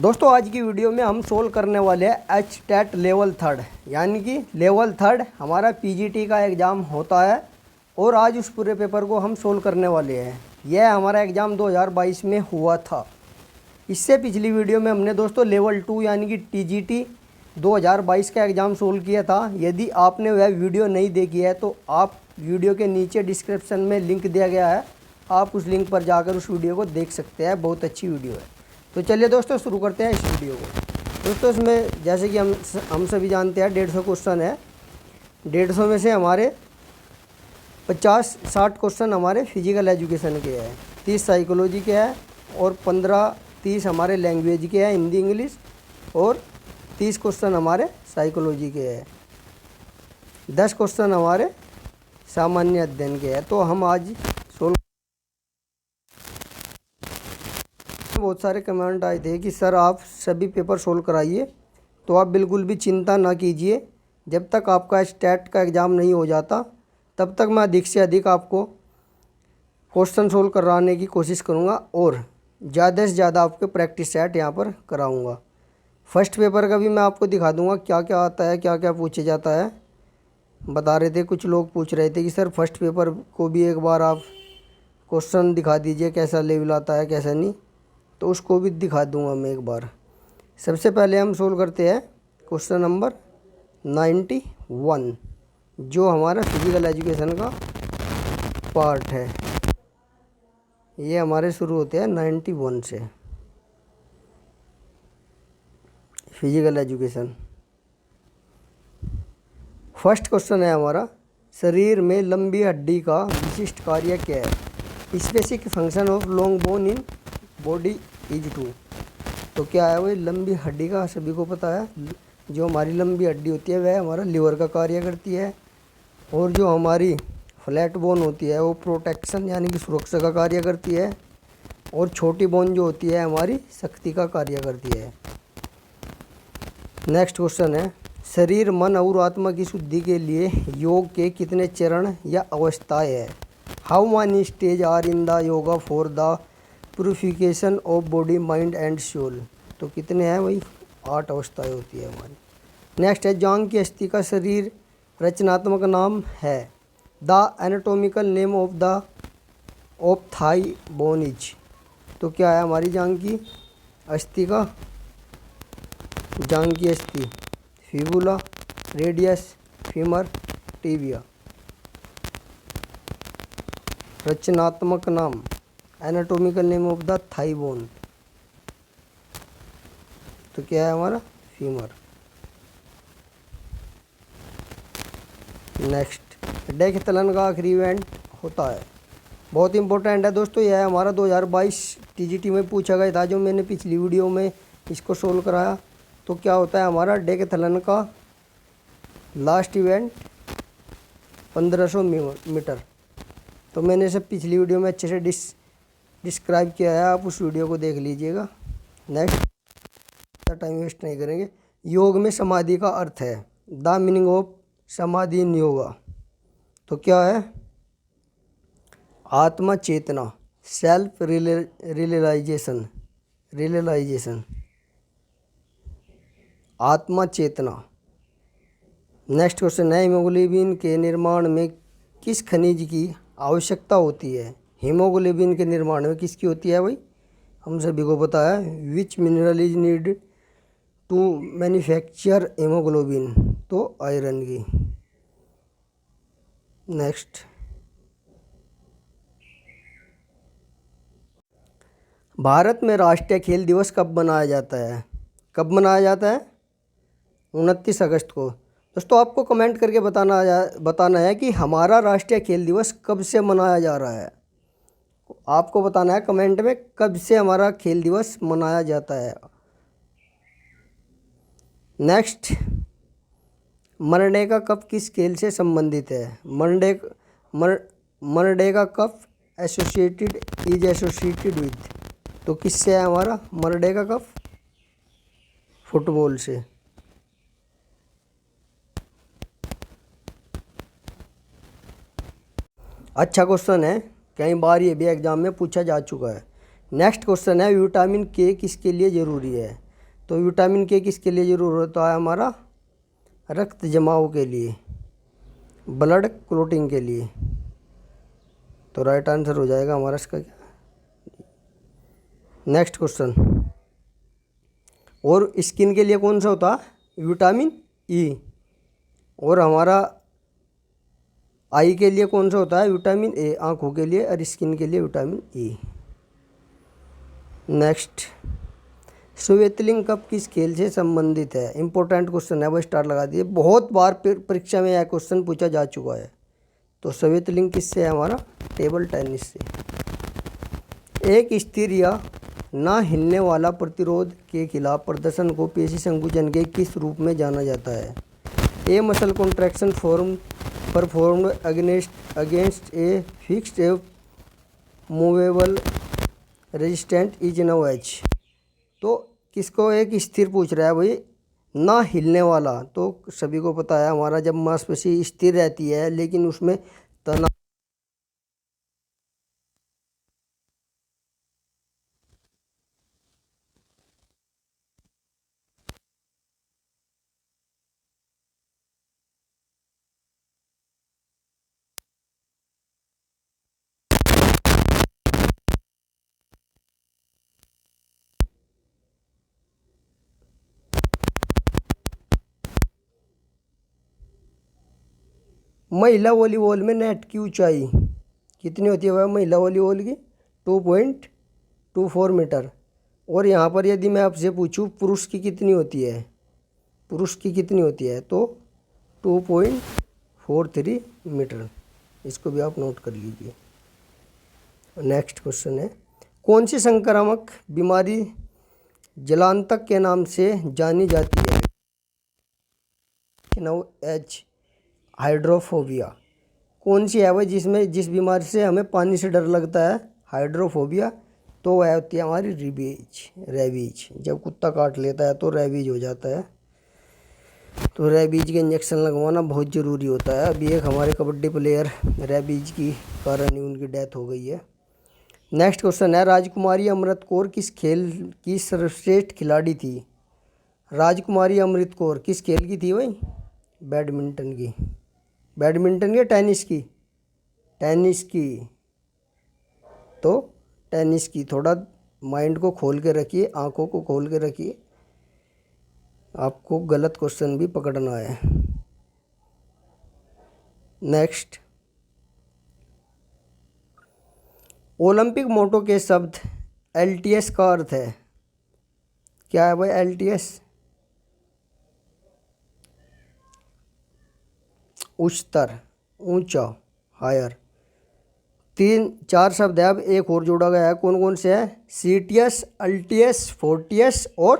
दोस्तों आज की वीडियो में हम सोल्व करने वाले हैं एच टेट लेवल थर्ड, यानी कि लेवल थर्ड हमारा पीजीटी का एग्ज़ाम होता है और आज उस पूरे पेपर को हम सोल्व करने वाले हैं। यह हमारा एग्ज़ाम 2022 में हुआ था। इससे पिछली वीडियो में हमने दोस्तों लेवल टू यानी कि टीजीटी 2022 का एग्ज़ाम सोल्व किया था। यदि आपने वह वीडियो नहीं देखी है तो आप वीडियो के नीचे डिस्क्रिप्शन में लिंक दिया गया है, आप उस लिंक पर जाकर उस वीडियो को देख सकते हैं। बहुत अच्छी वीडियो है। तो चलिए दोस्तों शुरू करते हैं इस वीडियो को। दोस्तों इसमें जैसे कि हम सभी जानते हैं 150 क्वेश्चन है। 150 में से हमारे 50-60 क्वेश्चन हमारे फिजिकल एजुकेशन के हैं, 30 साइकोलॉजी के हैं और 15-30 हमारे लैंग्वेज के हैं, हिंदी इंग्लिश, और 30 क्वेश्चन हमारे साइकोलॉजी के हैं, 10 क्वेश्चन हमारे सामान्य अध्ययन के हैं। तो हम आज सोल्व। बहुत सारे कमेंट आए थे कि सर आप सभी पेपर सोल्व कराइए, तो आप बिल्कुल भी चिंता ना कीजिए। जब तक आपका स्टेट का एग्ज़ाम नहीं हो जाता तब तक मैं अधिक से अधिक आपको क्वेश्चन सोल्व कराने की कोशिश करूंगा और ज़्यादा से ज़्यादा आपके प्रैक्टिस सेट यहाँ पर कराऊंगा। फर्स्ट पेपर का भी मैं आपको दिखा दूंगा क्या क्या आता है, क्या क्या पूछे जाता है। बता रहे थे कुछ लोग, पूछ रहे थे कि सर फर्स्ट पेपर को भी एक बार आप क्वेश्चन दिखा दीजिए, कैसा लेवल आता है कैसा नहीं, तो उसको भी दिखा दूंगा मैं एक बार। सबसे पहले हम सोल्व करते हैं क्वेश्चन नंबर 91, जो हमारा फिजिकल एजुकेशन का पार्ट है। ये हमारे शुरू होते हैं 91 से। फिजिकल एजुकेशन फर्स्ट क्वेश्चन है हमारा, शरीर में लंबी हड्डी का विशिष्ट कार्य क्या है? Specific function of long bone in body is to. तो क्या है वो लंबी हड्डी का सभी को पता है। जो हमारी लंबी हड्डी होती है वह हमारा लीवर का कार्य करती है, और जो हमारी फ्लैट बोन होती है वो प्रोटेक्शन यानी कि सुरक्षा का कार्य करती है, और छोटी बोन जो होती है हमारी शक्ति का कार्य करती है। नेक्स्ट क्वेश्चन है, शरीर मन और आत्मा की शुद्धि के लिए योग के कितने चरण या अवस्थाएं है? How many stage are in the yoga for the purification of body mind and soul. तो कितने हैं वही 8 अवस्थाएं होती है हमारी। नेक्स्ट है, जांघ की अस्थि का शरीर रचनात्मक नाम है? The anatomical name of thigh bone is. तो क्या है हमारी जांघ की अस्थि का? जांघ की अस्थि फिबुला, रेडियस, फीमर, टिबिया। रचनात्मक नाम anatomical name of the thigh bone, तो क्या है हमारा? फीमर। नेक्स्ट, डेकैथलॉन का आखिरी इवेंट होता है? बहुत इंपॉर्टेंट है दोस्तों। यह हमारा 2022 टीजीटी में पूछा गया था, जो मैंने पिछली वीडियो में इसको सोल्व कराया। तो क्या होता है हमारा डेकैथलॉन का लास्ट इवेंट 1500 मीटर। तो मैंने इसे पिछली वीडियो में अच्छे से डिस्क्राइब किया है, आप उस वीडियो को देख लीजिएगा। नेक्स्ट, टाइम वेस्ट नहीं करेंगे। योग में समाधि का अर्थ है? द मीनिंग ऑफ समाधि इन योगा। तो क्या है? आत्मा चेतना, सेल्फ रियलाइजेशन, आत्मा चेतना। नेक्स्ट क्वेश्चन है, हीमोग्लोबिन के निर्माण में किस खनिज की आवश्यकता होती है? हीमोग्लोबिन के निर्माण में किसकी होती है भाई? हम सभी को पता है। Which mineral is need to manufacture haemoglobin? तो आयरन की। नेक्स्ट, भारत में राष्ट्रीय खेल दिवस कब मनाया जाता है? कब मनाया जाता है? 29 अगस्त को। दोस्तों आपको कमेंट करके बताना है कि हमारा राष्ट्रीय खेल दिवस कब से मनाया जा रहा है। आपको बताना है कमेंट में कब से हमारा खेल दिवस मनाया जाता है। नेक्स्ट, मनरेगा कप किस खेल से संबंधित है? MNREGA cup associated with. तो किससे है हमारा मनरेगा कप? फुटबॉल से। अच्छा क्वेश्चन है, कई बार ये भी एग्जाम में पूछा जा चुका है। नेक्स्ट क्वेश्चन है, विटामिन के किसके लिए ज़रूरी है? तो विटामिन के किसके लिए ज़रूरत होता है हमारा? रक्त जमाव के लिए, ब्लड क्लोटिंग के लिए। तो राइट आंसर हो जाएगा हमारा इसका क्या? Next question. और स्किन के लिए कौन सा होता है? Vitamin E. और हमारा आई के लिए कौन सा होता है? विटामिन ए, आँखों के लिए, और स्किन के लिए विटामिन ई। नेक्स्ट, श्वेत लिंग कब किस खेल से संबंधित है? इंपॉर्टेंट क्वेश्चन है, वो स्टार लगा दिए। बहुत बार परीक्षा में यह क्वेश्चन पूछा जा चुका है। तो श्वेत लिंग किससे है हमारा? टेबल टेनिस से। एक स्थिर या ना हिलने वाला प्रतिरोध के खिलाफ प्रदर्शन को पेशी संकुचन के किस रूप में जाना जाता है? A muscle contraction performed against a fixed a movable resistant is now H. तो किसको एक स्थिर पूछ रहा है भाई? ना हिलने वाला। तो सभी को पता है हमारा जब मांसपेशी स्थिर रहती है लेकिन उसमें तनाव महिला वॉलीबॉल में नेट की ऊंचाई कितनी होती है वह? महिला वॉलीबॉल की 2.24 मीटर। और यहाँ पर यदि मैं आपसे पूछूं पुरुष की कितनी होती है? पुरुष की कितनी होती है? तो 2.43 मीटर। इसको भी आप नोट कर लीजिए। नेक्स्ट क्वेश्चन है, कौन सी संक्रामक बीमारी जलांतक के नाम से जानी जाती है? Now H hydrophobia. कौन सी है वह जिस बीमारी से हमें पानी से डर लगता है? हाइड्रोफोबिया। तो वह होती है हमारी रेबीज। जब कुत्ता काट लेता है तो रेबीज हो जाता है। तो रेबीज के इंजेक्शन लगवाना बहुत ज़रूरी होता है। अभी एक हमारे कबड्डी प्लेयर रेबीज की कारण ही उनकी डेथ हो गई है। नेक्स्ट क्वेश्चन है, राजकुमारी अमृत कौर किस खेल की सर्वश्रेष्ठ खिलाड़ी थी? राजकुमारी अमृत कौर किस खेल की थी भाई? बैडमिंटन की। बैडमिंटन की, टेनिस की? टेनिस की। तो टेनिस की। थोड़ा माइंड को खोल के रखिए, आंखों को खोल के रखिए, आपको गलत क्वेश्चन भी पकड़ना है। नेक्स्ट, ओलंपिक मोटो के शब्द LTS का अर्थ है क्या है भाई? LTS उच्चतर, ऊंचा, हायर। 3-4 शब्द है, अब एक और जोड़ा गया है। कौन कौन से है? CTS, LTS, फोर्टियस और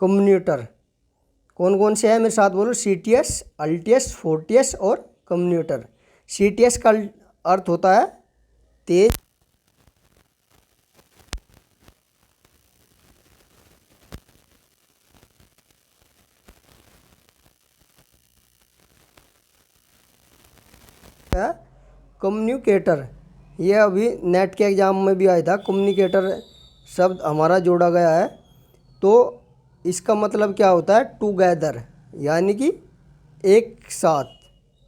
कम्यूटर। कौन कौन से है मेरे साथ बोलो? CTS, LTS, फोर्टियस और कम्यूटर। CTS का अर्थ होता है तेज, कम्युनिकेटर। ये अभी नेट के एग्ज़ाम में भी आया था। कम्युनिकेटर शब्द हमारा जोड़ा गया है। तो इसका मतलब क्या होता है? टुगेदर, यानी कि एक साथ।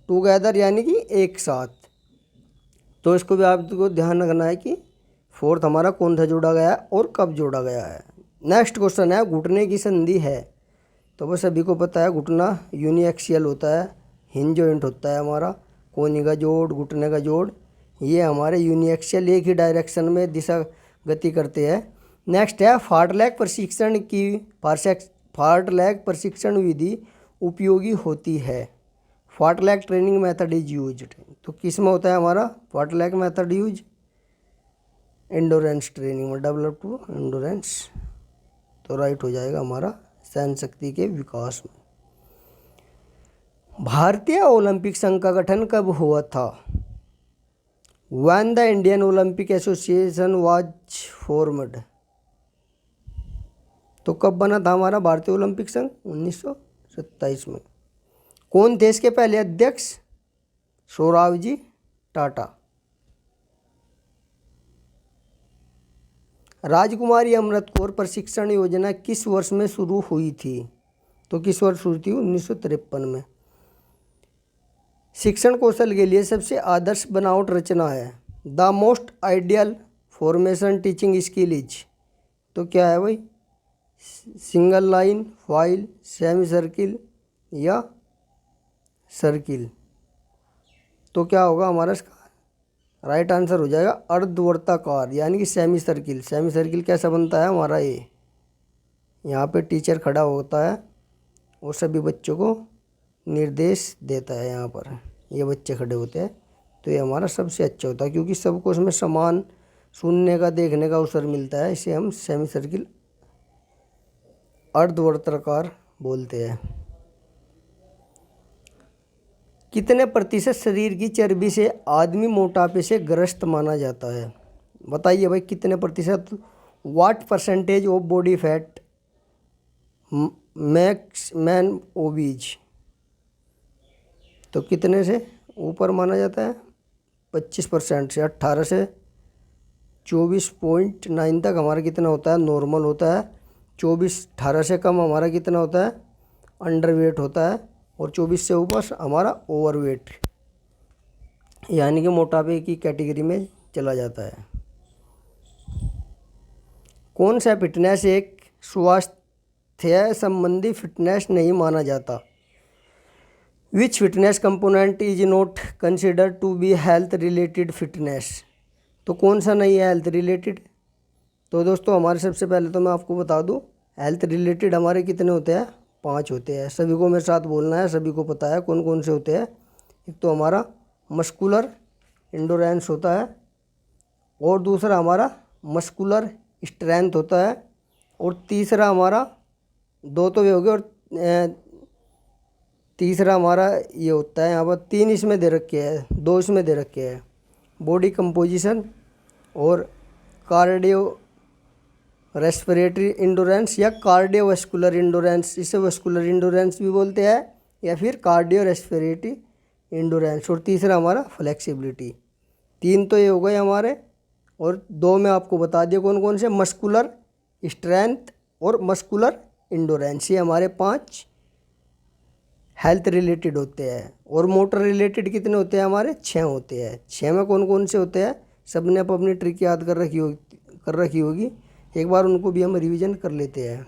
टुगेदर यानी कि एक साथ। तो इसको भी आपको ध्यान रखना है कि फोर्थ हमारा कौन सा जोड़ा गया है और कब जोड़ा गया है। नेक्स्ट क्वेश्चन है, घुटने की संधि है। तो बस सभी को पता है घुटना यूनिएक्सियल होता है, हिंज जॉइंट होता है हमारा। कोहनी का जोड़, घुटने का जोड़, ये हमारे यूनिएक्सियल एक ही डायरेक्शन में दिशा गति करते हैं। नेक्स्ट है, फार्टलैग प्रशिक्षण विधि उपयोगी होती है। फार्टलैग ट्रेनिंग मेथड इज यूज्ड। तो किस में होता है हमारा फार्टलैग मेथड यूज? एंडोरेंस ट्रेनिंग में, डेवलप टू एंडोरेंस। तो राइट हो जाएगा हमारा सहन शक्ति के विकास में। भारतीय ओलंपिक संघ का गठन कब हुआ था? When the Indian Olympic Association was formed। तो कब बना था हमारा भारतीय ओलंपिक संघ? 1927 में। कौन थे इसके पहले अध्यक्ष? सोराबजी टाटा। राजकुमारी अमृत कौर प्रशिक्षण योजना किस वर्ष में शुरू हुई थी? तो किस वर्ष शुरू थी? 1953 में। शिक्षण कौशल के लिए सबसे आदर्श बनावट रचना है। The most ideal formation teaching skill is. तो क्या है भाई? Single line, file, semi circle या सर्किल। तो क्या होगा हमारा इसका राइट आंसर हो जाएगा अर्धवर्ताकार यानी कि सेमी सर्किल। सेमी सर्किल कैसा बनता है हमारा? ये यहाँ पे टीचर खड़ा होता है और सभी बच्चों को निर्देश देता है। यहाँ पर ये बच्चे खड़े होते हैं, तो ये हमारा सबसे अच्छा होता है क्योंकि सबको उसमें समान सुनने का, देखने का अवसर मिलता है। इसे हम सेमी सर्किल अर्धवर्ताकार बोलते हैं। कितने प्रतिशत शरीर की चर्बी से आदमी मोटापे से ग्रस्त माना जाता है? बताइए भाई, कितने प्रतिशत? What percentage of body fat max man obese? तो कितने से ऊपर माना जाता है? 25% से। 18 से 24.9 तक हमारा कितना होता है? नॉर्मल होता है। 18 से कम हमारा कितना होता है? अंडरवेट होता है। और 24 से ऊपर हमारा ओवरवेट यानी कि मोटापे की कैटेगरी में चला जाता है। कौन सा फिटनेस एक स्वास्थ्य संबंधी फिटनेस नहीं माना जाता? Which fitness component is not consider to be health related fitness? तो कौन सा नहीं है हेल्थ रिलेटेड? तो दोस्तों हमारे सबसे पहले तो मैं आपको बता दूं, हेल्थ रिलेटेड हमारे कितने होते हैं? 5 होते हैं। सभी को मेरे साथ बोलना है, सभी को पता है कौन कौन से होते हैं। एक तो हमारा मस्कुलर इंडोरेंस होता है, और दूसरा हमारा मस्कुलर स्ट्रेंथ होता है, और तीसरा हमारा, दो तो ये हो गए, और तीसरा हमारा ये होता है, यहाँ पर 3 इसमें दे रखे हैं, 2 इसमें दे रखे हैं, बॉडी कंपोजिशन और कार्डियो रेस्पिरेटरी इंडोरेंस या कार्डियोवैस्कुलर इंडोरेंस। इसे वैस्कुलर इंडोरेंस भी बोलते हैं या फिर कार्डियो रेस्पिरेटरी इंडोरेंस। और तीसरा हमारा फ्लेक्सिबिलिटी। 3 तो ये हो गए हमारे, और 2 में आपको बता दिया कौन कौन से, मस्कुलर स्ट्रेंथ और मस्कुलर इंडोरेंस। ये हमारे 5 हेल्थ रिलेटेड होते हैं। और मोटर रिलेटेड कितने होते हैं हमारे? 6 होते हैं। 6 में कौन कौन से होते हैं? सब ने अपनी ट्रिक याद कर रखी होगी। एक बार उनको भी हम रिवीजन कर लेते हैं।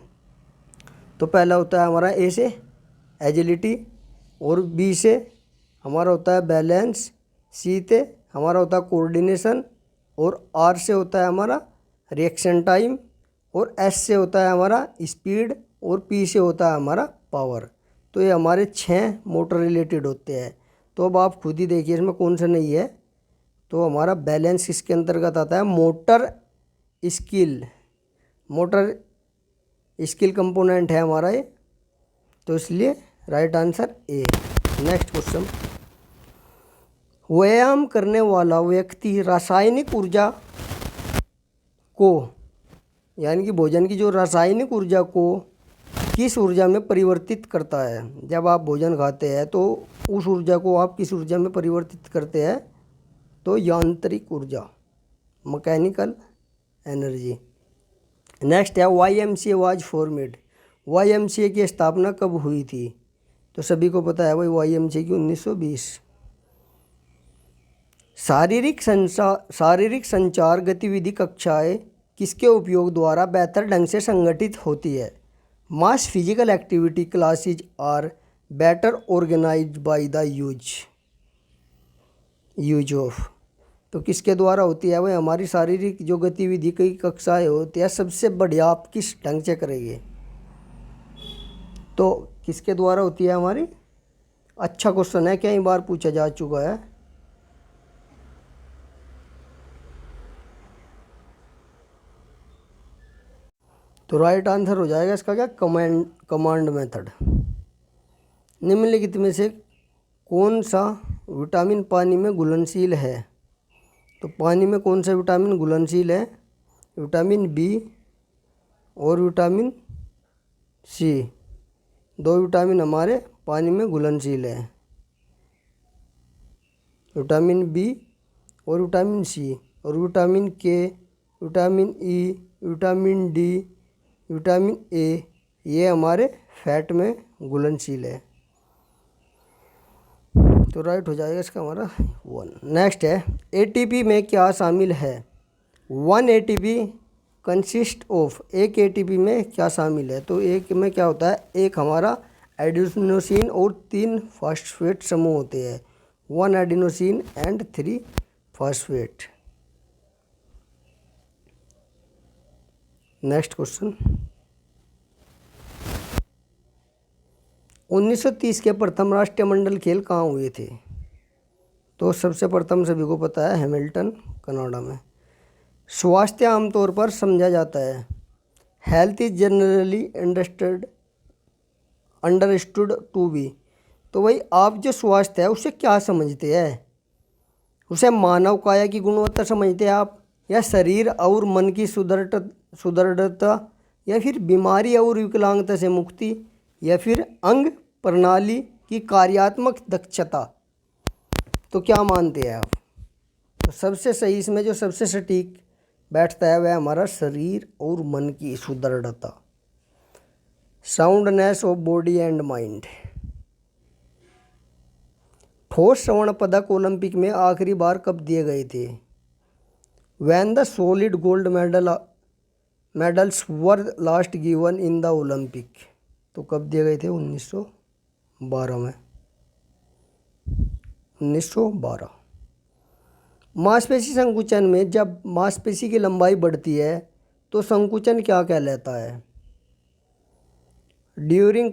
तो पहला होता है हमारा ए से एजिलिटी, और बी से हमारा होता है बैलेंस, सी से हमारा होता है कोऑर्डिनेशन, और आर से होता है हमारा रिएक्शन टाइम, और एस से होता है हमारा स्पीड, और पी से होता है हमारा पावर। तो ये हमारे 6 मोटर रिलेटेड होते हैं। तो अब आप खुद ही देखिए इसमें कौन सा नहीं है। तो हमारा बैलेंस इसके अंतर्गत आता है। मोटर स्किल कंपोनेंट है हमारा ये, तो इसलिए right answer A. Next question, व्यायाम करने वाला व्यक्ति रासायनिक ऊर्जा को, यानी कि भोजन की जो रासायनिक ऊर्जा को किस ऊर्जा में परिवर्तित करता है? जब आप भोजन खाते हैं तो उस ऊर्जा को आप किस ऊर्जा में परिवर्तित करते हैं? तो यांत्रिक ऊर्जा, मैकेनिकल एनर्जी। नेक्स्ट है YMCA वाज फॉर्मेड। YMCA की स्थापना कब हुई थी? तो सभी को पता है भाई YMCA की 1920। शारीरिक संचार गतिविधि कक्षाएं किसके उपयोग द्वारा बेहतर ढंग से संगठित होती है? Mass physical activity classes are better organized by the use of. तो किसके द्वारा होती है भाई? हमारी शारीरिक जो गतिविधि की कक्षाएं होती है सबसे बढ़िया आप किस ढंग से करेंगे? तो किसके द्वारा होती है हमारी? अच्छा क्वेश्चन है, कई बार पूछा जा चुका है। तो राइट आंसर हो जाएगा इसका क्या? Command method. निम्नलिखित में से कौन सा विटामिन पानी में घुलनशील है? तो पानी में कौन सा विटामिन घुलनशील है? विटामिन बी और विटामिन सी, 2 विटामिन हमारे पानी में घुलनशील है। विटामिन बी और विटामिन सी, और विटामिन के, vitamin E, vitamin D, vitamin A, ये हमारे फैट में घुलनशील है। तो राइट हो जाएगा इसका हमारा 1। नेक्स्ट है एटीपी में क्या शामिल है। 1 एटीपी कंसिस्ट ऑफ, एक एटीपी में क्या शामिल है। तो एक में क्या होता है, एक हमारा एडिनोसिन और 3 फास्फेट समूह होते हैं। 1 adenosine and 3 phosphate. Next question, 1930 के प्रथम राष्ट्रीय मंडल खेल कहाँ हुए थे। तो सबसे प्रथम सभी को पता है हैमिल्टन, कनाडा में। स्वास्थ्य आमतौर पर समझा जाता है, health is generally understood to be. तो भाई आप जो स्वास्थ्य है उसे क्या समझते हैं, उसे मानव काया की गुणवत्ता समझते हैं आप, या शरीर और मन की सुदृढ़ता, या फिर बीमारी और विकलांगता से मुक्ति, या फिर अंग प्रणाली की कार्यात्मक दक्षता। तो क्या मानते हैं आप। तो सबसे सही इसमें जो सबसे सटीक बैठता है वह हमारा शरीर और मन की सुदृढ़ता, soundness of body and mind. ठोस स्वर्ण पदक ओलंपिक में आखिरी बार कब दिए गए थे। When the solid gold medals were last given in the Olympic. तो कब दिए गए थे, 1912 में, 1912। मांसपेशी संकुचन में जब मांसपेशी की लंबाई बढ़ती है तो संकुचन क्या कहलाता है। During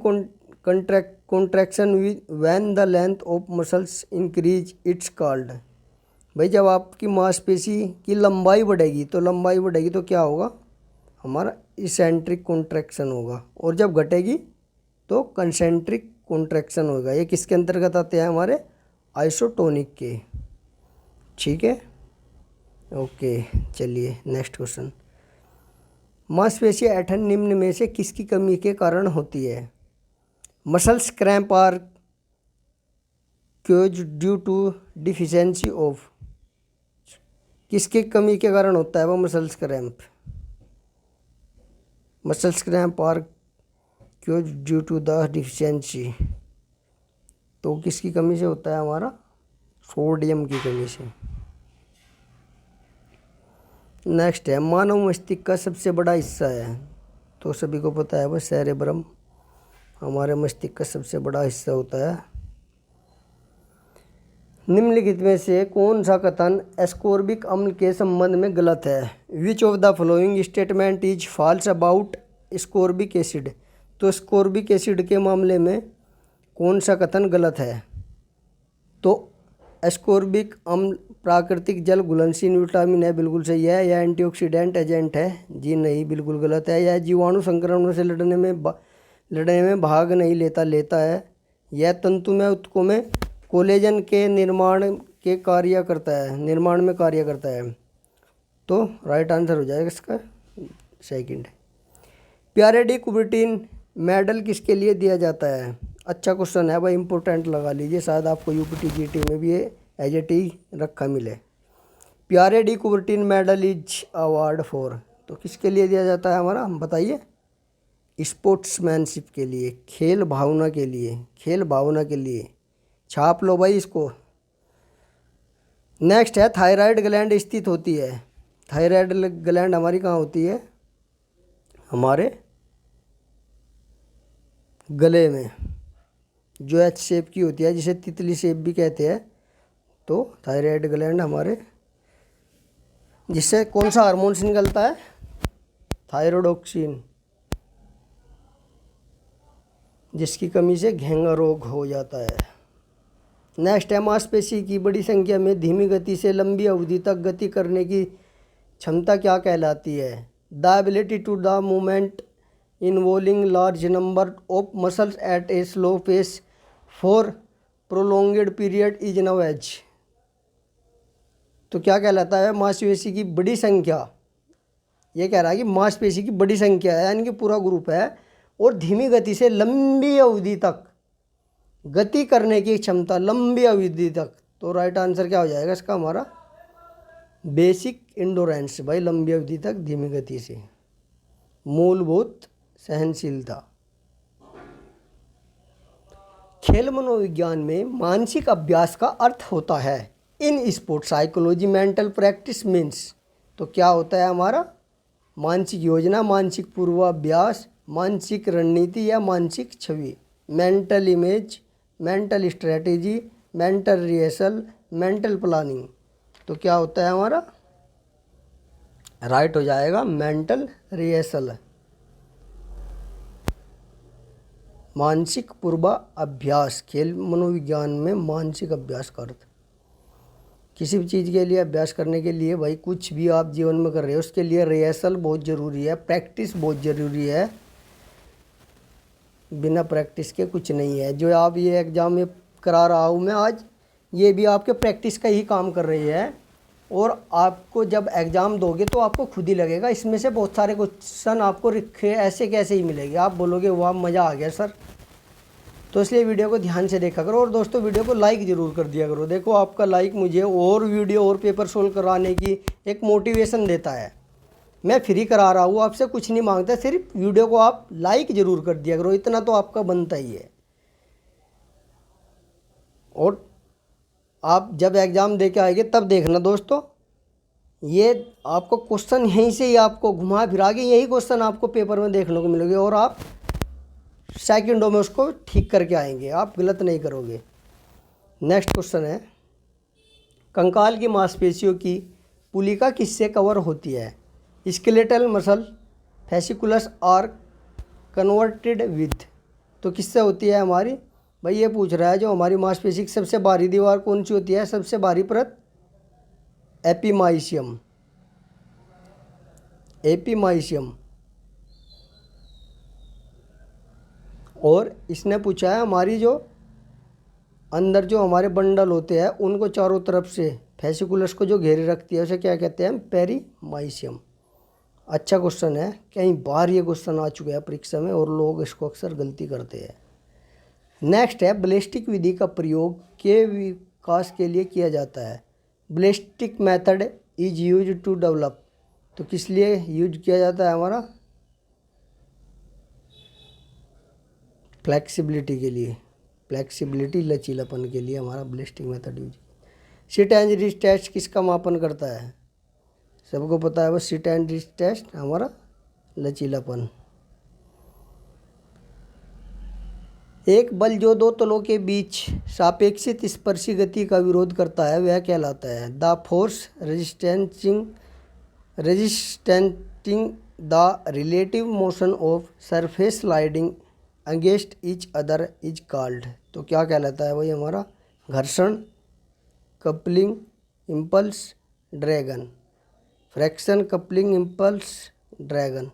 contraction when the length of muscles increase its called. भाई जब आपकी मांसपेशी की लंबाई बढ़ेगी तो क्या होगा, हमारा इसेंट्रिक कॉन्ट्रैक्शन होगा, और जब घटेगी तो कंसेंट्रिक कॉन्ट्रैक्शन होगा। ये किसके अंतर्गत आते हैं, हमारे आइसोटोनिक के। ठीक है, ओके। चलिए नेक्स्ट क्वेश्चन, मांसपेशी ऐंठन निम्न में से किसकी कमी के कारण होती है। Muscles cramp are caused due to deficiency of. किसकी कमी के कारण होता है वो muscles cramp. Muscles cramp are caused due to the deficiency. तो किसकी कमी से होता है, हमारा सोडियम की कमी से। नेक्स्ट है मानव मस्तिष्क का सबसे बड़ा हिस्सा है। तो सभी को पता है वह सेरेब्रम हमारे मस्तिष्क का सबसे बड़ा हिस्सा होता है। निम्नलिखित में से कौन सा कथन एस्कोर्बिक अम्ल के संबंध में गलत है। Which of the following statement is false about ascorbic acid. तो एस्कोर्बिक एसिड के मामले में कौन सा कथन गलत है। तो एस्कोर्बिक अम्ल प्राकृतिक जल घुलनशील विटामिन है, बिल्कुल सही है। यह एंटीऑक्सीडेंट एजेंट है, जी नहीं, बिल्कुल गलत है। यह जीवाणु संक्रमण से लड़ने में भाग नहीं लेता है। यह तंतुमय ऊतकों में कोलेजन के निर्माण में कार्य करता है। तो राइट आंसर हो जाएगा इसका सेकंड। प्यारे डी कुबर्टिन मेडल किसके लिए दिया जाता है। अच्छा क्वेश्चन है भाई, इंपॉर्टेंट लगा लीजिए, शायद आपको यूपीटी जीटी में भी ये एज ए टी रखा मिले। प्यारे D Coubertin medal is award for. तो किसके लिए दिया जाता है हमारा, हम बताइए। स्पोर्ट्समैनशिप के लिए, खेल भावना के लिए। छाप लो भाई इसको। नेक्स्ट है थायराइड ग्लैंड स्थित होती है। थायराइड ग्लैंड हमारी कहाँ होती है, हमारे गले में, जो एच शेप की होती है, जिसे तितली शेप भी कहते हैं। तो थायराइड ग्लैंड हमारे, जिससे कौन सा हार्मोन्स निकलता है, थायरोडॉक्सिन, जिसकी कमी से घेंगा रोग हो जाता है। नेक्स्ट है मांसपेशी की बड़ी संख्या में धीमी गति से लंबी अवधि तक गति करने की क्षमता क्या कहलाती है। The ability to the movement involving large number of muscles at a slow pace for prolonged period is known as. तो क्या कहलाता है, मांसपेशी की बड़ी संख्या। ये कह रहा है कि मांसपेशी की बड़ी संख्या है, यानी कि पूरा ग्रुप है, और धीमी गति से लंबी अवधि तक गति करने की क्षमता, लंबी अवधि तक। तो राइट आंसर क्या हो जाएगा इसका, हमारा बेसिक इंडोरेंस। भाई लंबी अवधि तक धीमी गति से। मूलभूत सहनशीलता। खेल मनोविज्ञान में मानसिक अभ्यास का अर्थ होता है in sport psychology mental practice means. तो क्या होता है हमारा मानसिक योजना, मानसिक पूर्वाभ्यास, मानसिक रणनीति या मानसिक छवि, mental image, mental strategy, mental rehearsal, mental planning. तो क्या होता है हमारा राइट हो जाएगा मेंटल रिहर्सल, मानसिक पूर्वाभ्यास। खेल मनोविज्ञान में मानसिक अभ्यास का अर्थ किसी भी चीज़ के लिए अभ्यास करने के लिए भाई कुछ भी आप जीवन में कर रहे हो उसके लिए रिहर्सल बहुत ज़रूरी है, प्रैक्टिस बहुत ज़रूरी है। बिना प्रैक्टिस के कुछ नहीं है। जो आप ये एग्ज़ाम में करा रहा हूँ मैं आज, ये भी आपके प्रैक्टिस का ही काम कर रही है। और आपको जब एग्ज़ाम दोगे तो आपको खुद ही लगेगा इसमें से बहुत सारे क्वेश्चन आपको लिखे ऐसे कैसे ही मिलेंगे, आप बोलोगे वाह मज़ा आ गया सर। तो इसलिए वीडियो को ध्यान से देखा करो। और दोस्तों वीडियो को लाइक ज़रूर कर दिया करो। देखो आपका लाइक मुझे और वीडियो और पेपर सोल्व कराने की एक मोटिवेशन देता है। मैं फ्री करा रहा हूँ, आपसे कुछ नहीं मांगता, सिर्फ वीडियो को आप लाइक ज़रूर कर दिया करो, इतना तो आपका बनता ही है। और आप जब एग्ज़ाम दे के आएंगे तब देखना दोस्तों, ये आपको क्वेश्चन यहीं से ही आपको घुमा फिरा के यही क्वेश्चन आपको पेपर में देखने को मिलेंगे और आप सेकंडों में उसको ठीक करके आएंगे, आप गलत नहीं करोगे। नेक्स्ट क्वेश्चन है, कंकाल की मांसपेशियों की पुलिका किससे कवर होती है? स्केलेटल मसल, फेसिकुलस और कन्वर्टेड विथ। तो किससे होती है हमारी? भाई ये पूछ रहा है जो हमारी मांसपेशी की सबसे बाहरी दीवार कौन सी होती है? सबसे बाहरी परत एपिमाइसियम, एपिमाइसियम। और इसने पूछा है हमारी जो अंदर जो हमारे बंडल होते हैं उनको चारों तरफ से फेसिकुलस को जो घेरे रखती है उसे क्या कहते हैं? पेरीमाइसियम। अच्छा क्वेश्चन है, कई बार ये क्वेश्चन आ चुका है परीक्षा में और लोग इसको अक्सर गलती करते हैं। नेक्स्ट है, बैलिस्टिक विधि का प्रयोग के विकास के लिए किया जाता है। Ballistic method is use to develop. तो किस लिए यूज किया जाता है हमारा? फ्लेक्सिबिलिटी के लिए, फ्लेक्सिबिलिटी लचीलापन के लिए हमारा ballistic method use. Sit and reach test किसका मापन करता है? सबको पता है वो सिट एंड रिस्ट टेस्ट हमारा लचीलापन। एक बल जो दो तलों के बीच सापेक्षित स्पर्शी गति का विरोध करता है वह कहलाता है? The force resisting the relative motion of surface sliding against each other is called. तो क्या कहलाता है भाई हमारा? घर्षण, coupling, impulse, dragon. Fraction, coupling, impulse, dragon.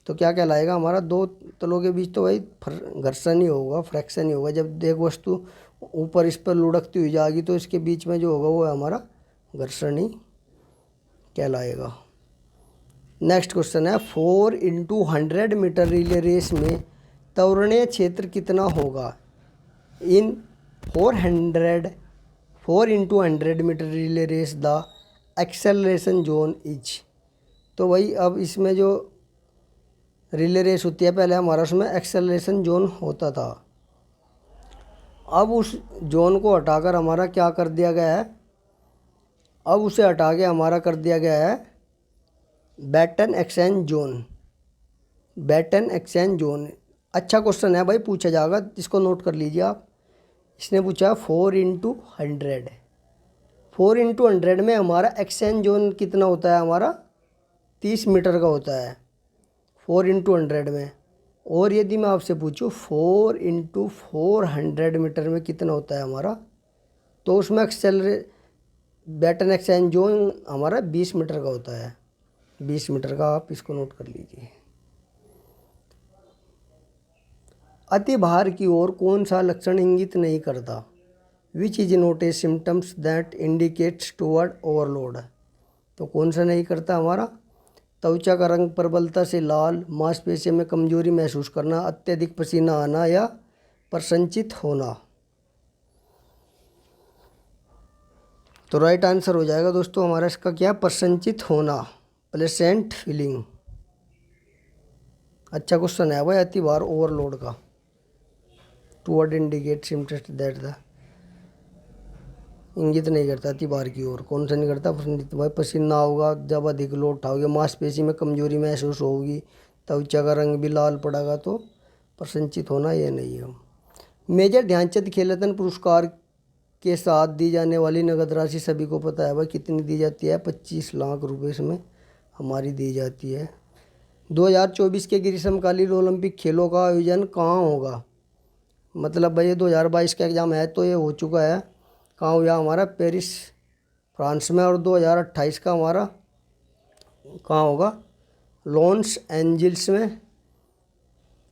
तो क्या कहलाएगा हमारा? दो तलों के बीच तो भाई घर्षण ही होगा, फ्रैक्शन ही होगा। जब एक वस्तु ऊपर इस पर लुढ़कती हुई जाएगी तो इसके बीच में जो होगा वो हमारा घर्षण ही कहलाएगा। नेक्स्ट क्वेश्चन है, 4x100 मीटर रिले रेस में त्वरणीय क्षेत्र कितना होगा? In 4x100 metre relay race the acceleration zone is. तो भाई अब इसमें जो रिले रेस होती है पहले हमारा उसमें एक्सेलरेशन जोन होता था, अब उस जोन को हटाकर हमारा क्या कर दिया गया है? अब उसे हटा के हमारा कर दिया गया है baton exchange zone, baton exchange zone. अच्छा क्वेश्चन है भाई, पूछा जाएगा, इसको नोट कर लीजिए आप। इसने पूछा 4x100, 4x100 में हमारा एक्सचेंज जोन कितना होता है? हमारा 30 मीटर का होता है 4x100 में। और यदि मैं आपसे पूछूं 4x400 मीटर में कितना होता है हमारा, तो उसमें बैटन एक्सचेंज जोन हमारा 20 मीटर का होता है, 20 मीटर का। आप इसको नोट कर लीजिए। अति भार की ओर कौन सा लक्षण इंगित नहीं करता? Which is not a symptoms that indicates toward overload. तो कौन सा नहीं करता हमारा? त्वचा का रंग प्रबलता से लाल, मांसपेशियों में कमजोरी महसूस करना, अत्यधिक पसीना आना या प्रसंचित होना। तो राइट आंसर हो जाएगा दोस्तों हमारा इसका क्या? प्रसंचित होना, प्लेसेंट फीलिंग। अच्छा क्वेश्चन है भाई, अति भार ओवरलोड का। Two word indicates interest that the, इंगित नहीं करता अति भार की ओर। कौन सा नहीं करता? भाई पसीना होगा, जब अधिक लोड उठाओगे मांसपेशी में कमजोरी महसूस होगी, त्वचा का रंग भी लाल पड़ेगा, तो प्रसन्नचित होना ये नहीं है। मेजर ध्यानचंद खेल रत्न पुरस्कार के साथ दी जाने वाली नगद राशि सभी को पता है भाई कितनी दी जाती है? 25 लाख रुपए इसमें हमारी दी जाती है। 2024 के ग्रीष्मकालीन ओलंपिक खेलों का आयोजन कहाँ होगा? मतलब भाई ये 2022 का एग्ज़ाम है तो ये हो चुका है। कहाँ हुआ? हमारा पेरिस फ्रांस में। और 2028 का हमारा कहाँ होगा? लॉस एंजिल्स में,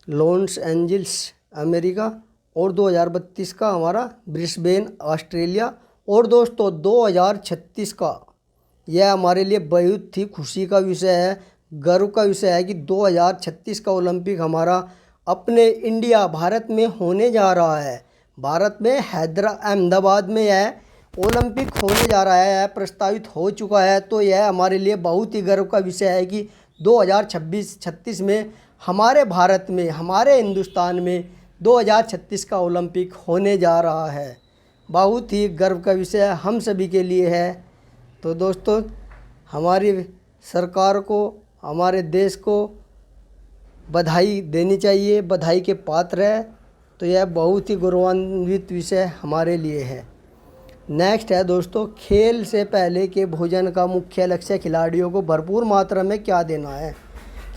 लॉस एंजिल्स अमेरिका। और 2032 का हमारा ब्रिस्बेन ऑस्ट्रेलिया। और दोस्तों 2036 का यह हमारे लिए बहुत ही खुशी का विषय है, गर्व का विषय है कि 2036 का ओलंपिक हमारा अपने इंडिया भारत में होने जा रहा है। भारत में अहमदाबाद में यह ओलंपिक होने जा रहा है, प्रस्तावित हो चुका है। तो यह हमारे लिए बहुत ही गर्व का विषय है कि 2036 में हमारे भारत में, हमारे हिंदुस्तान में 2036 का ओलंपिक होने जा रहा है। बहुत ही गर्व का विषय हम सभी के लिए है। तो दोस्तों हमारी सरकार को, हमारे देश को बधाई देनी चाहिए, बधाई के पात्र है। तो यह बहुत ही गौरवान्वित विषय हमारे लिए है। नेक्स्ट है दोस्तों, खेल से पहले के भोजन का मुख्य लक्ष्य खिलाड़ियों को भरपूर मात्रा में क्या देना है?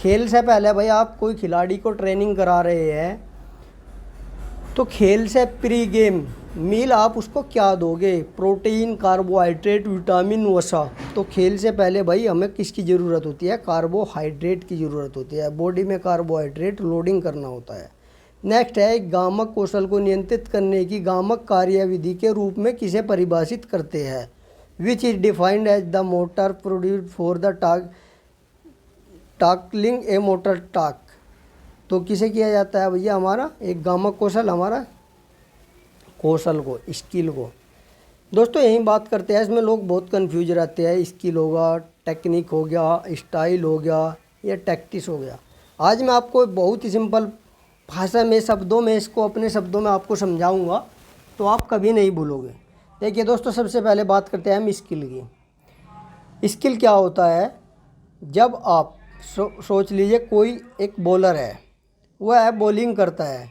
खेल से पहले भाई आप कोई खिलाड़ी को ट्रेनिंग करा रहे हैं तो खेल से प्री गेम मील आप उसको क्या दोगे? प्रोटीन, कार्बोहाइड्रेट, विटामिन, वसा। तो खेल से पहले भाई हमें किसकी ज़रूरत होती है? कार्बोहाइड्रेट की ज़रूरत होती है। बॉडी में कार्बोहाइड्रेट लोडिंग करना होता है। नेक्स्ट है, गामक कौशल को नियंत्रित करने की गामक कार्यविधि के रूप में किसे परिभाषित करते हैं? Which is defined as the motor produced for the tackling a motor task. तो किसे किया जाता है भैया? हमारा एक गामक कौशल, हमारा कौशल को, स्किल को। दोस्तों यही बात करते हैं, इसमें लोग बहुत कंफ्यूज रहते हैं। स्किल होगा, टेक्निक हो गया, स्टाइल हो गया, या टैक्टिस हो गया। आज मैं आपको बहुत ही सिंपल भाषा में, शब्दों में, इसको अपने शब्दों में आपको समझाऊंगा तो आप कभी नहीं भूलोगे। देखिए दोस्तों, सबसे पहले बात करते हैं हम स्किल की। स्किल क्या होता है? जब आप सोच लीजिए कोई एक बॉलर है, वह बॉलिंग करता है,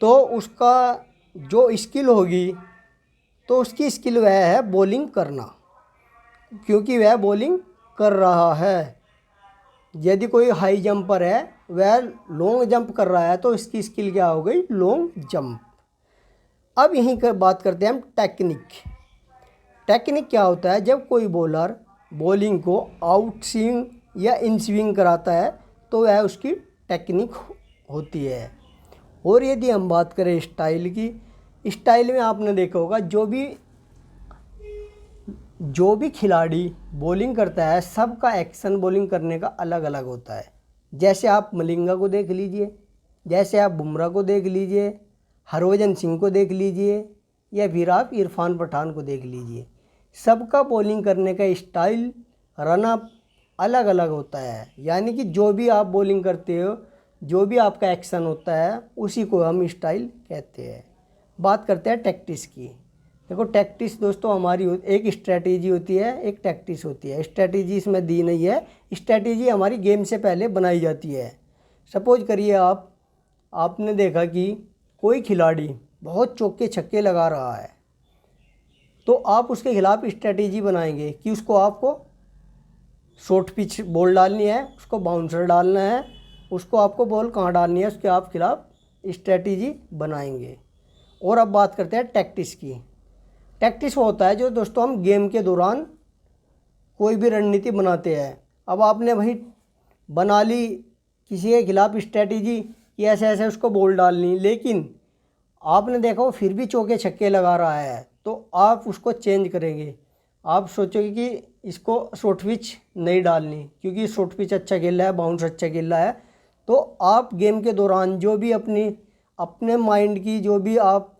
तो उसका जो स्किल होगी, तो उसकी स्किल वह है बॉलिंग करना, क्योंकि वह बॉलिंग कर रहा है। यदि कोई हाई जंपर है, वह लॉन्ग जंप कर रहा है, तो इसकी स्किल क्या हो गई? Long jump. अब यहीं कर बात करते हैं हम टेक्निक। टेक्निक क्या होता है? जब कोई बॉलर बॉलिंग को आउट स्विंग या इन स्विंग कराता है, तो वह उसकी टेक्निक होती है। और यदि हम बात करें स्टाइल की, स्टाइल में आपने देखा होगा जो भी खिलाड़ी बॉलिंग करता है, सबका एक्शन बॉलिंग करने का अलग अलग होता है। जैसे आप मलिंगा को देख लीजिए, जैसे आप बुमराह को देख लीजिए, हरभजन सिंह को देख लीजिए, या फिर आप इरफान पठान को देख लीजिए। सबका बॉलिंग करने का स्टाइल, रनअप अलग अलग होता है। यानी कि जो भी आप बॉलिंग करते हो, जो भी आपका एक्शन होता है, उसी को हम स्टाइल कहते हैं। बात करते हैं टैक्टिस की। देखो टैक्टिस दोस्तों हमारी एक स्ट्रैटेजी होती है, एक टैक्टिस होती है। स्ट्रैटेजी इसमें दी नहीं है, स्ट्रैटेजी हमारी गेम से पहले बनाई जाती है। सपोज करिए आपने देखा कि कोई खिलाड़ी बहुत चौके छक्के लगा रहा है, तो आप उसके खिलाफ स्ट्रैटेजी बनाएंगे कि उसको आपको शॉर्ट पिच बॉल डालनी है, उसको बाउंसर डालना है, उसको आपको बॉल कहाँ डालनी है, उसके आप खिलाफ स्ट्रैटेजी बनाएंगे। और अब बात करते हैं टैक्टिस की। टैक्टिस वो होता है जो दोस्तों हम गेम के दौरान कोई भी रणनीति बनाते हैं। अब आपने वही बना ली किसी के खिलाफ स्ट्रैटेजी कि ऐसे ऐसे उसको बॉल डालनी, लेकिन आपने देखा वो फिर भी चौके छक्के लगा रहा है, तो आप उसको चेंज करेंगे। आप सोचोगे कि इसको शॉर्ट पिच नहीं डालनी, क्योंकि शॉर्ट पिच अच्छा खेल रहा है, बाउंस अच्छा खेल रहा है। तो आप गेम के दौरान जो भी अपने माइंड की जो भी आप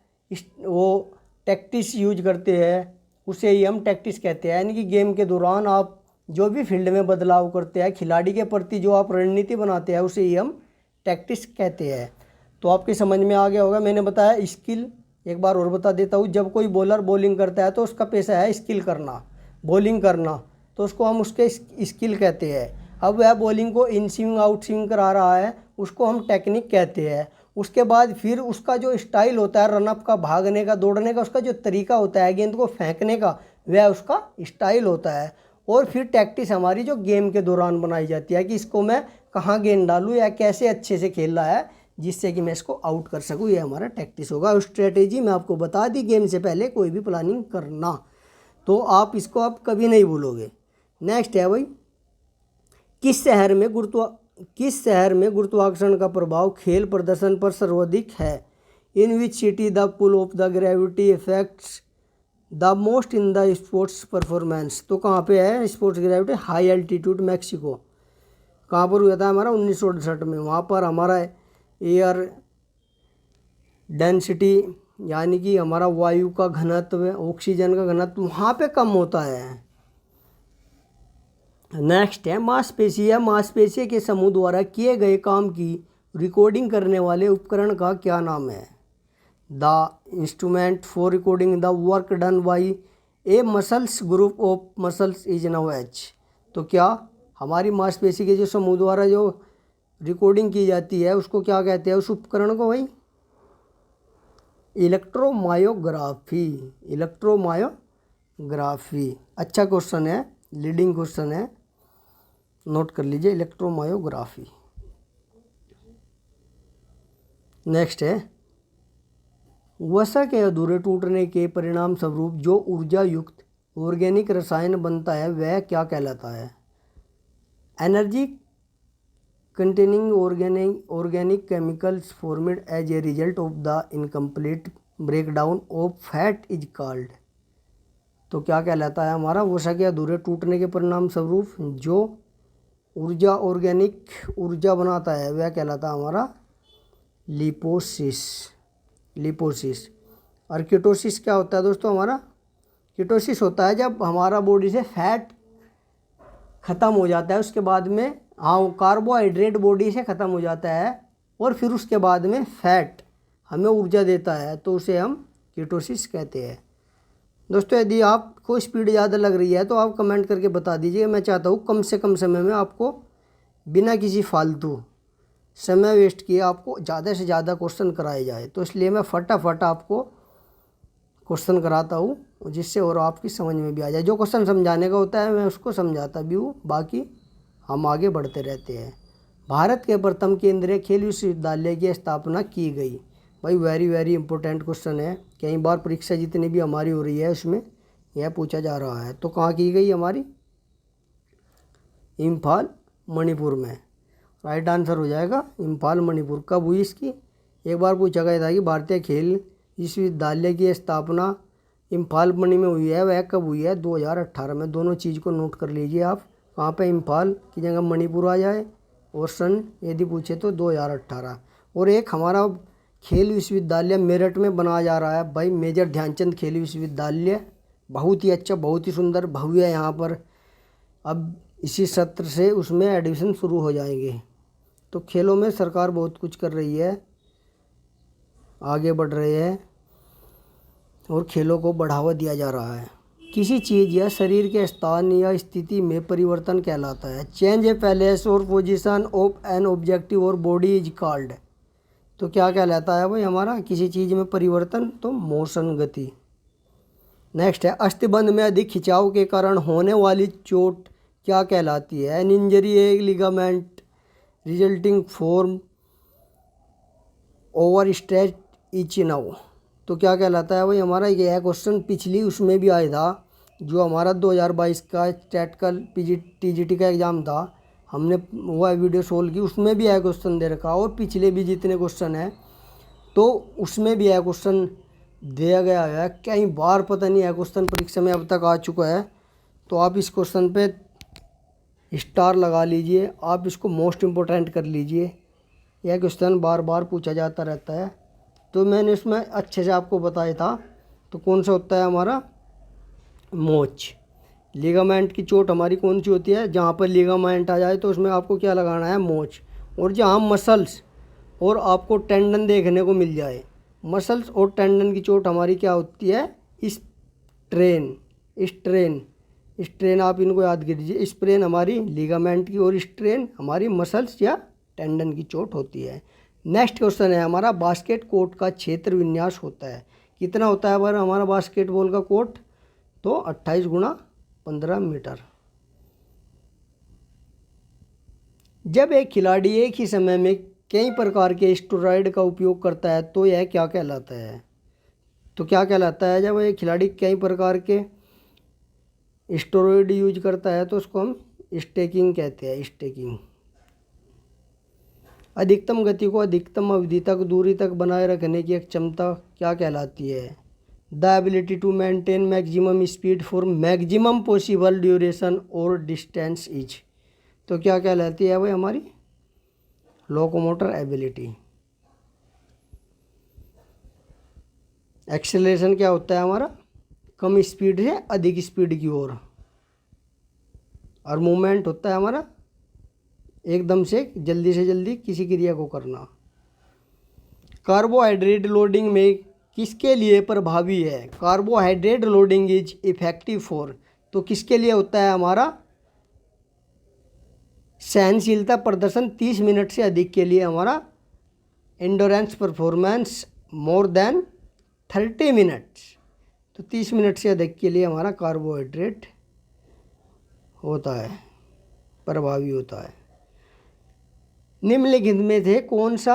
वो टैक्टिस यूज करते हैं, उसे ही हम टैक्टिस कहते हैं। यानी कि गेम के दौरान आप जो भी फील्ड में बदलाव करते हैं, खिलाड़ी के प्रति जो आप रणनीति बनाते हैं, उसे ही हम टैक्टिस कहते हैं। तो आपकी समझ में आ गया होगा। मैंने बताया स्किल, एक बार और बता देता हूँ। जब कोई बॉलर बॉलिंग करता है तो उसका पेशा है स्किल करना, बॉलिंग करना, तो उसको हम उसके स्किल कहते हैं। अब वह बॉलिंग को इन स्विंग आउट स्विंग करा रहा है, उसको हम टेक्निक कहते हैं। उसके बाद फिर उसका जो स्टाइल होता है रनअप का, भागने का, दौड़ने का, उसका जो तरीका होता है गेंद को फेंकने का, वह उसका स्टाइल होता है। और फिर टैक्टिस हमारी जो गेम के दौरान बनाई जाती है कि इसको मैं कहाँ गेंद डालूँ या कैसे अच्छे से खेल रहा है जिससे कि मैं इसको आउट कर सकूँ, ये हमारा टैक्टिस होगा। और स्ट्रेटेजी मैं आपको बता दी, गेम से पहले कोई भी प्लानिंग करना, तो आप इसको आप कभी नहीं भूलोगे। नेक्स्ट है भाई, किस शहर में गुरुत्वाकर्षण का प्रभाव खेल प्रदर्शन पर सर्वाधिक है? In which city the pull of the gravity effects the most in the sports performance. तो कहाँ पे है sports gravity? High altitude Mexico. कहाँ पर हुआ था हमारा? 1968 में। वहाँ पर हमारा एयर डेंसिटी यानी कि हमारा वायु का घनत्व, ऑक्सीजन का घनत्व वहाँ पे कम होता है। नेक्स्ट है मांसपेशी। मांसपेशी के समूह द्वारा किए गए काम की रिकॉर्डिंग करने वाले उपकरण का क्या नाम है? The instrument for recording the work done by A muscles group of muscles is now H. तो क्या हमारी मांसपेशी के जो समूह द्वारा जो रिकॉर्डिंग की जाती है उसको क्या कहते हैं, उस उपकरण को भाई? इलेक्ट्रोमायोग्राफी। इलेक्ट्रोमायोग्राफी अच्छा क्वेश्चन है, लीडिंग क्वेश्चन है, नोट कर लीजिए, इलेक्ट्रोमायोग्राफी। नेक्स्ट है वसा के अधूरे टूटने के परिणाम स्वरूप जो ऊर्जा युक्त ऑर्गेनिक रसायन बनता है वह क्या कहलाता है? Energy containing organic chemicals formed as a result of the incomplete breakdown of fat is called. तो क्या कहलाता है हमारा? वसा के अधूरे टूटने के परिणाम स्वरूप जो ऊर्जा ऑर्गेनिक ऊर्जा बनाता है वह कहलाता है हमारा लिपोसिस। और कीटोसिस क्या होता है दोस्तों? हमारा कीटोसिस होता है जब हमारा बॉडी से फैट ख़त्म हो जाता है, उसके बाद में कार्बोहाइड्रेट बॉडी से ख़त्म हो जाता है और फिर उसके बाद में फैट हमें ऊर्जा देता है, तो उसे हम कीटोसिस कहते हैं। दोस्तों यदि आपको स्पीड ज़्यादा लग रही है तो आप कमेंट करके बता दीजिए। मैं चाहता हूँ कम से कम समय में आपको बिना किसी फालतू समय वेस्ट किए आपको ज़्यादा से ज़्यादा क्वेश्चन कराए जाए, तो इसलिए मैं फटाफट आपको क्वेश्चन कराता हूँ जिससे और आपकी समझ में भी आ जाए। जो क्वेश्चन समझाने का होता है मैं उसको समझाता भी हूँ, बाकी हम आगे बढ़ते रहते हैं। भारत के प्रथम केंद्रीय खेल विश्वविद्यालय की स्थापना की गई। भाई वेरी इंपॉर्टेंट क्वेश्चन है, कई बार परीक्षा जितनी भी हमारी हो रही है उसमें यह पूछा जा रहा है। तो कहाँ की गई हमारी? इम्फाल मणिपुर में। राइट आंसर हो जाएगा इम्फाल मणिपुर। कब हुई इसकी? एक बार पूछा गया था कि भारतीय खेल विश्वविद्यालय की स्थापना इम्फाल मणि में हुई है, वह कब हुई है? 2018 में। दोनों चीज़ को नोट कर लीजिए आप, कहाँ पे इम्फाल की जगह मणिपुर आ जाए और सन यदि पूछे तो 2018। और एक हमारा खेल विश्वविद्यालय मेरठ में बनाया जा रहा है भाई, मेजर ध्यानचंद खेल विश्वविद्यालय। बहुत ही अच्छा, बहुत ही सुंदर, भव्य है यहाँ पर। अब इसी सत्र से उसमें एडमिशन शुरू हो जाएंगे। तो खेलों में सरकार बहुत कुछ कर रही है, आगे बढ़ रहे हैं और खेलों को बढ़ावा दिया जा रहा है। किसी चीज़ या शरीर के स्थान या स्थिति में परिवर्तन कहलाता है। चेंज ए प्लेस और पोजीशन ऑफ एन ऑब्जेक्टिव और बॉडी इज कॉल्ड। तो क्या कहलाता है भाई हमारा किसी चीज़ में परिवर्तन? तो मोशन, गति। नेक्स्ट है अस्थिबंध में अधिक खिंचाव के कारण होने वाली चोट क्या कहलाती है? An injury A ligament resulting form over stretch etch now. तो क्या कहलाता है भाई हमारा? यह क्वेश्चन पिछली उसमें भी आया था, जो हमारा 2022 का स्टेट का टीजीटी का एग्ज़ाम था, हमने वह वीडियो सोल्व की, उसमें भी यह क्वेश्चन दे रखा। और पिछले भी जितने क्वेश्चन हैं तो उसमें भी यह क्वेश्चन दिया गया है। कई बार पता नहीं यह क्वेश्चन परीक्षा में अब तक आ चुका है, तो आप इस क्वेश्चन पे स्टार लगा लीजिए, आप इसको मोस्ट इम्पोर्टेंट कर लीजिए। यह क्वेश्चन बार बार पूछा जाता रहता है, तो मैंने इसमें अच्छे से आपको बताया था। तो कौन सा होता है हमारा? मोच। लिगामेंट की चोट हमारी कौन सी होती है? जहाँ पर लिगामेंट आ जाए तो उसमें आपको क्या लगाना है? मोच। और जहाँ मसल्स और आपको टेंडन देखने को मिल जाए। मसल्स और टेंडन की चोट हमारी क्या होती है? स्ट्रेन। स्ट्रेन आप इनको याद कीजिए। स्प्रेन हमारी लिगामेंट की और स्ट्रेन हमारी मसल्स या टेंडन की चोट होती है। नेक्स्ट क्वेश्चन है हमारा, बास्केट कोर्ट का क्षेत्र विन्यास होता है कितना होता है अगर हमारा बास्केटबॉल का कोर्ट? तो 28 गुणा 15 मीटर। जब एक खिलाड़ी एक ही समय में कई प्रकार के स्टेरॉयड का उपयोग करता है तो यह क्या कहलाता है? तो क्या कहलाता है? जब एक खिलाड़ी कई प्रकार के स्टेरॉयड यूज करता है तो उसको हम स्टैकिंग कहते हैं। स्टैकिंग। अधिकतम गति को अधिकतम अवधि तक दूरी तक बनाए रखने की एक क्षमता क्या कहलाती है? The ability to maintain maximum speed for maximum possible duration और डिस्टेंस इज। तो क्या कहलाती है भाई हमारी? Locomotor ability. एक्सेलरेशन क्या होता है हमारा? कम स्पीड से अधिक स्पीड की ओर। और मूवमेंट होता है हमारा एकदम से जल्दी किसी क्रिया को करना। कार्बोहाइड्रेट लोडिंग में किसके लिए प्रभावी है? Carbohydrate loading is effective for. तो किसके लिए होता है हमारा? सहनशीलता प्रदर्शन 30 मिनट से अधिक के लिए हमारा endurance performance more than 30 minutes. तो 30 मिनट से अधिक के लिए हमारा कार्बोहाइड्रेट होता है, प्रभावी होता है। निम्नलिखित में से कौन सा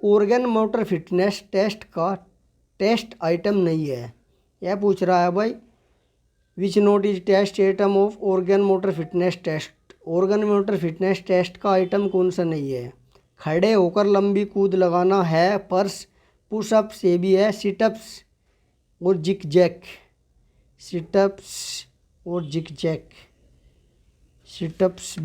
ऑर्गन मोटर फिटनेस टेस्ट का टेस्ट आइटम नहीं है? यह पूछ रहा है भाई, which not is test item of organ motor fitness test. Organ motor fitness test का आइटम कौन सा नहीं है? खड़े होकर लंबी कूद लगाना है, पर्स पुशअप से भी है, सिटअप्स और जिक जैक। सिटअप्स और जिक जैक। सिटअप्स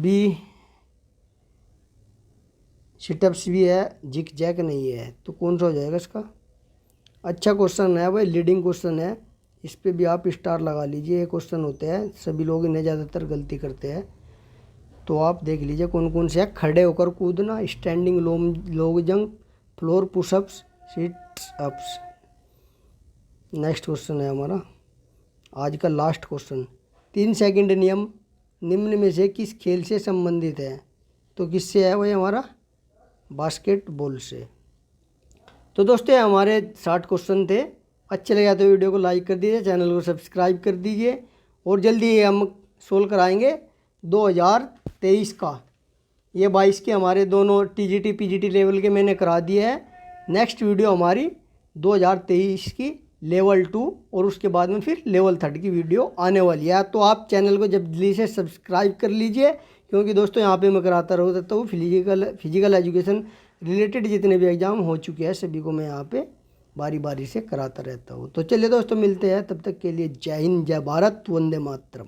भी है, जिक जैक नहीं है। तो कौन सा हो जाएगा इसका? अच्छा क्वेश्चन है भाई, लीडिंग क्वेश्चन है, इस पे भी आप स्टार लगा लीजिए। ये क्वेश्चन होते हैं, सभी लोग इन्हें ज़्यादातर गलती करते हैं, तो आप देख लीजिए कौन कौन से है। खड़े होकर कूदना, standing long jump, floor pushups, sit ups. Next question है हमारा आज का लास्ट क्वेश्चन। 3 सेकंड नियम निम्न में से किस खेल से संबंधित है? तो किससे है भाई हमारा? बास्केटबॉल से। तो दोस्तों हमारे 60 क्वेश्चन थे। अच्छे लगे तो वीडियो को लाइक कर दीजिए, चैनल को सब्सक्राइब कर दीजिए, और जल्दी हम सोल्व कराएंगे 2023 का। ये 22 के हमारे दोनों टीजीटी पीजीटी लेवल के मैंने करा दिए हैं। नेक्स्ट वीडियो हमारी 2023 की लेवल 2 और उसके बाद में फिर लेवल 3 की वीडियो आने वाली है। तो आप चैनल को जल्दी से सब्सक्राइब कर लीजिए, क्योंकि दोस्तों यहाँ पे मैं कराता रहता हूँ फिजिकल एजुकेशन रिलेटेड जितने भी एग्ज़ाम हो चुके हैं सभी को मैं यहाँ पे बारी बारी से कराता रहता हूँ। तो चलिए दोस्तों मिलते हैं, तब तक के लिए जय हिंद, जय भारत, वंदे मातरम।